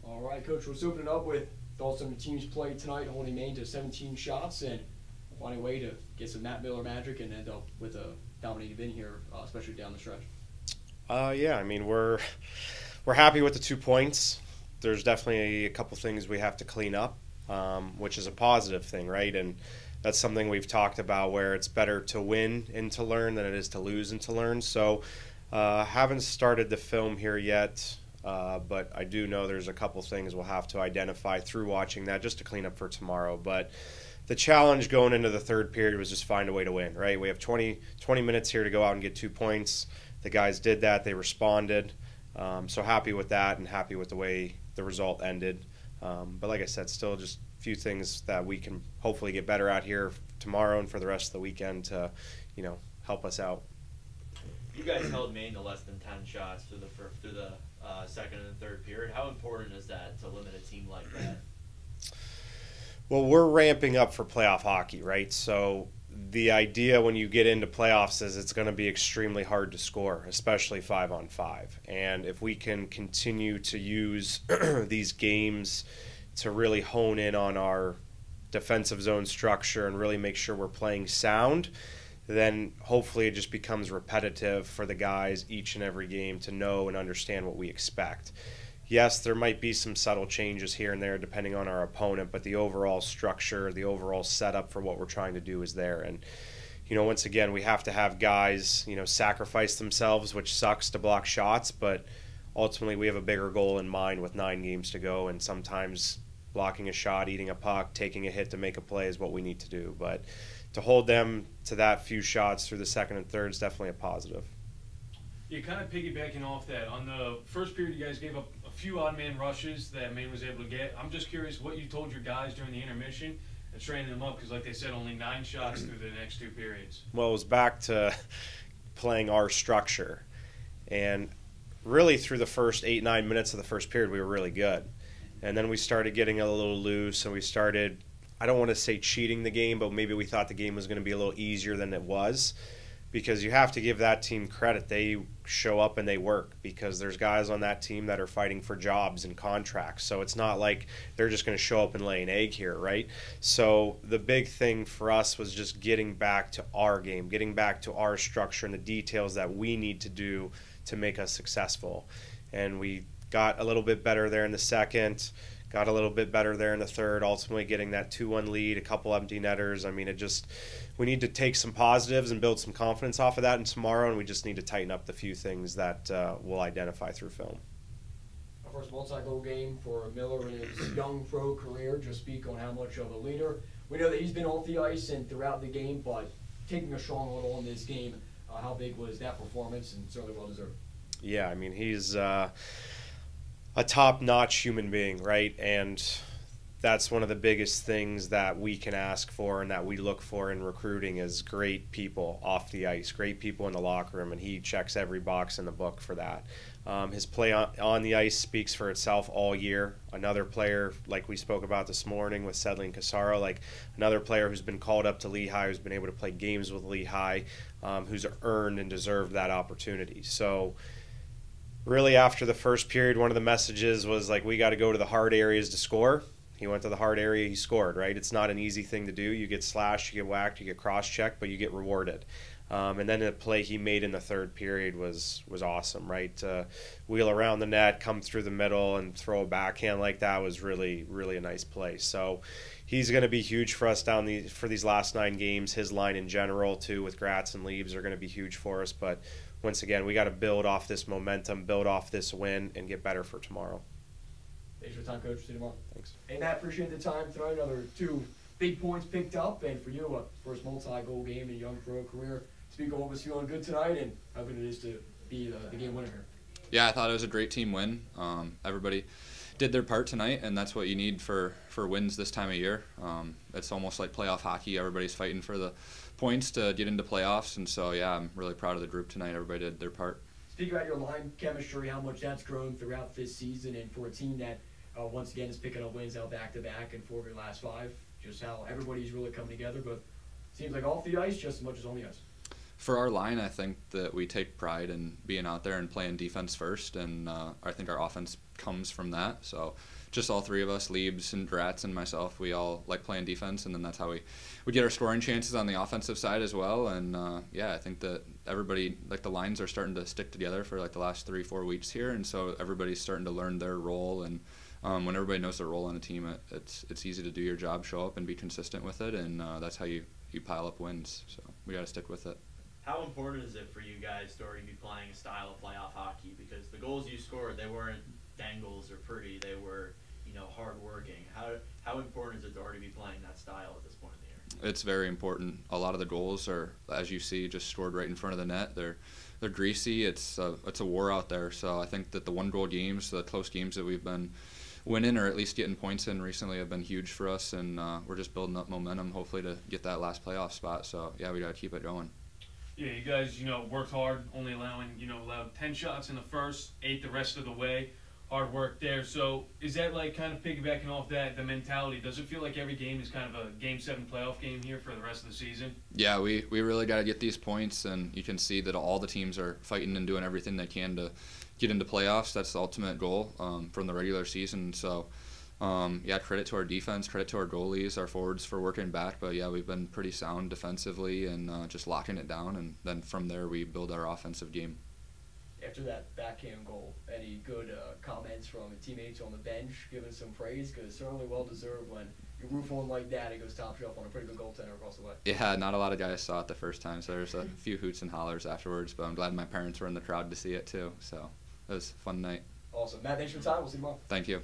All right, Coach, let's open it up with thoughts on the team's play tonight, holding Maine to 17 shots and finding a way to get some Matt Miller magic and end up with a dominating win here, especially down the stretch. Yeah, I mean, we're happy with the 2 points. There's definitely a couple things we have to clean up, which is a positive thing, right? And that's something we've talked about, where it's better to win and to learn than it is to lose and to learn. So haven't started the film here yet, but I do know there's a couple things we'll have to identify through watching that just to clean up for tomorrow. But the challenge going into the third period was just find a way to win, right? We have 20 minutes here to go out and get 2 points. The guys did that. They responded. So happy with that and happy with the way the result ended. But like I said, still just a few things that we can hopefully get better at here tomorrow and for the rest of the weekend to, help us out. You guys held Maine to less than 10 shots through the second and third period. How important is that to limit a team like that? Well, we're ramping up for playoff hockey, right? So the idea when you get into playoffs is it's going to be extremely hard to score, especially 5-on-5. And if we can continue to use these games to really hone in on our defensive zone structure and really make sure we're playing sound, then hopefully it just becomes repetitive for the guys each and every game to know and understand what we expect. Yes, there might be some subtle changes here and there depending on our opponent, but the overall structure, the overall setup for what we're trying to do is there. And, once again, we have to have guys, sacrifice themselves, which sucks to block shots, but ultimately we have a bigger goal in mind with 9 games to go, and sometimes blocking a shot, eating a puck, taking a hit to make a play is what we need to do. But to hold them to that few shots through the second and third is definitely a positive. Yeah, kind of piggybacking off that, on the first period you guys gave up a few odd man rushes that Maine was able to get. I'm just curious what you told your guys during the intermission and training them up, because like they said, only 9 shots through the next 2 periods. Well, it was back to playing our structure. And really through the first 8-9 minutes of the first period, we were really good. And then we started getting a little loose, and we started, I don't want to say cheating the game, but maybe we thought the game was going to be a little easier than it was. Because you have to give that team credit. They show up and they work, because there's guys on that team that are fighting for jobs and contracts. So it's not like they're just going to show up and lay an egg here, right? So the big thing for us was just getting back to our game, getting back to our structure and the details that we need to do to make us successful. And we got a little bit better there in the second, got a little bit better there in the third, ultimately getting that 2-1 lead, a couple empty netters. I mean, we need to take some positives and build some confidence off of that in tomorrow, and we just need to tighten up the few things that we'll identify through film. Our first multi-goal game for Miller in his young pro career. Just speak on how much of a leader. We know that he's been off the ice and throughout the game, but taking a strong hold on this game, how big was that performance, and certainly well deserved? Yeah, I mean, he's a top-notch human being, right? And that's one of the biggest things that we can ask for and that we look for in recruiting is great people off the ice, great people in the locker room, and he checks every box in the book for that. His play on the ice speaks for itself all year. Another player, like we spoke about this morning with Sedley and Casaro, like another player who's been called up to Lehigh, who's been able to play games with Lehigh, who's earned and deserved that opportunity. So really after the first period, one of the messages was like, we got to go to the hard areas to score. He went to the hard area, he scored, right? It's not an easy thing to do. You get slashed, you get whacked, you get cross-checked, but you get rewarded. And then the play he made in the third period was awesome, right? Wheel around the net, come through the middle, and throw a backhand like that was really, really a nice play. So he's going to be huge for us for these last 9 games. His line in general, too, with Gratz and Leaves are going to be huge for us. But once again, we got to build off this momentum, build off this win, and get better for tomorrow. Thanks for the time, Coach. See you tomorrow. Thanks. Hey, Matt, appreciate the time tonight. Another 2 big points picked up, and for you, a first multi-goal game in a young pro career. Speak on what was feeling good tonight and how good it is to be the game winner here. Yeah, I thought it was a great team win. Everybody did their part tonight, and that's what you need for wins this time of year. It's almost like playoff hockey. Everybody's fighting for the points to get into playoffs, and so, yeah, I'm really proud of the group tonight. Everybody did their part. Speak about your line chemistry, how much that's grown throughout this season, and for a team that once again is picking up wins out back-to-back and 4 of your last 5, just how everybody's really coming together, but seems like off the ice just as much as on the ice. For our line, I think that we take pride in being out there and playing defense first, and I think our offense comes from that. So just all three of us, Liebs and Dratz and myself, we all like playing defense, and then that's how we get our scoring chances on the offensive side as well. And yeah, I think that everybody, like the lines are starting to stick together for like the last 3-4 weeks here, and so everybody's starting to learn their role. And when everybody knows their role on a team, it's easy to do your job, show up, and be consistent with it, and that's how you pile up wins. So we got to stick with it. How important is it for you guys to already be playing a style of playoff hockey? Because the goals you scored, they weren't dangles or pretty. They were, hard working. How important is it to already be playing that style at this point in the year? It's very important. A lot of the goals are, as you see, just scored right in front of the net. They're greasy. It's a war out there. So I think that the 1-goal games, the close games that we've been winning or at least getting points in recently have been huge for us, and we're just building up momentum, hopefully, to get that last playoff spot. So yeah, we got to keep it going. Yeah, you guys, worked hard, only allowed 10 shots in the first, 8 the rest of the way. Hard work there. So is that like kind of piggybacking off that, the mentality? Does it feel like every game is kind of a Game 7 playoff game here for the rest of the season? Yeah, we really got to get these points, and you can see that all the teams are fighting and doing everything they can to get into playoffs. That's the ultimate goal from the regular season. So yeah, credit to our defense, credit to our goalies, our forwards for working back. But yeah, we've been pretty sound defensively and just locking it down, and then from there we build our offensive game. After that backhand goal, any good comments from teammates on the bench giving some praise? Because certainly well deserved when you roof one like that, it goes top shelf on a pretty good goaltender across the way. Yeah, not a lot of guys saw it the first time, so there's a few hoots and hollers afterwards, but I'm glad my parents were in the crowd to see it too. So it was a fun night. Awesome. Matt, thanks for your time. We'll see you tomorrow. Thank you.